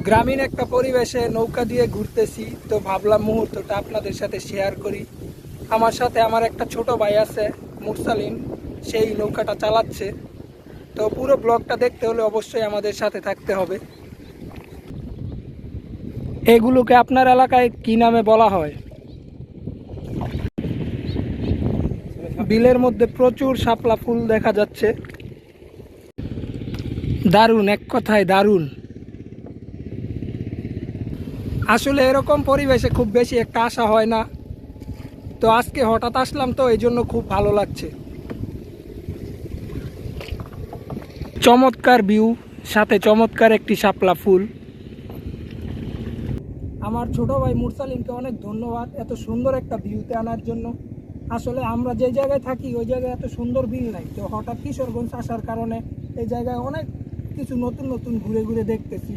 গ্রামীণ একটা পরিবেশে নৌকা দিয়ে ঘুরতেছি, তো ভাবলাম মুহূর্তটা আপনাদের সাথে শেয়ার করি। আমার সাথে আমার একটা ছোট ভাই আছে, মুরসালিন, সেই নৌকাটা চালাচ্ছে। তো পুরো ব্লগটা দেখতে হলে অবশ্যই আমাদের সাথে থাকতে হবে। এগুলোকে আপনার এলাকায় কি নামে বলা হয়? বিলের মধ্যে প্রচুর শাপলা ফুল দেখা যাচ্ছে। দারুণ, এক কথায় দারুণ। আসলে এরকম পরিবেশে খুব বেশি একটা আসা হয় না, তো আজকে হঠাৎ আসলাম, তো এই জন্য খুব ভালো লাগছে। চমৎকার ভিউ, সাথে চমৎকার একটি শাপলা ফুল। আমার ছোট ভাই মুরসালিনকে অনেক ধন্যবাদ এত সুন্দর একটা ভিউতে আনার জন্য। আসলে আমরা যে জায়গায় থাকি ওই জায়গায় এত সুন্দর বিল নাই, তো হঠাৎ কিশোরগঞ্জ আসার কারণে এই জায়গায় অনেক কিছু নতুন নতুন ঘুরে ঘুরে দেখতেছি।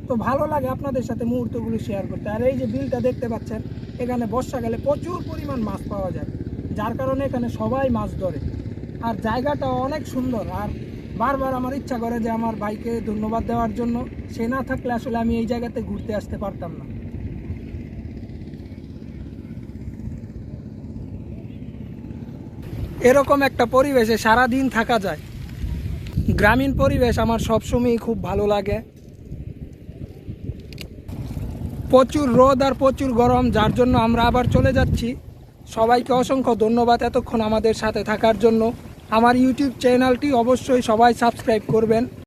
তো ভালো লাগে আপনাদের সাথে মুহূর্তগুলো শেয়ার করতে। আর এই যে বিলটা দেখতে পাচ্ছেন, এখানে বর্ষাকালে প্রচুর পরিমাণ মাছ পাওয়া যায়, যার কারণে এখানে সবাই মাছ ধরে। আর জায়গাটা অনেক সুন্দর। আর বারবার আমার ইচ্ছা করে যে আমার ভাইকে ধন্যবাদ দেওয়ার জন্য, সে না থাকলে আসলে আমি এই জায়গাতে ঘুরতে আসতে পারতাম না। এরকম একটা পরিবেশে সারাদিন থাকা যায়। গ্রামীণ পরিবেশ আমার সবসময়ই খুব ভালো লাগে। প্রচুর রোদ আর প্রচুর গরম, যার জন্য আমরা আবার চলে যাচ্ছি। সবাইকে অসংখ্য ধন্যবাদ এতক্ষণ আমাদের সাথে থাকার জন্য। আমার ইউটিউব চ্যানেলটি অবশ্যই সবাই সাবস্ক্রাইব করবেন।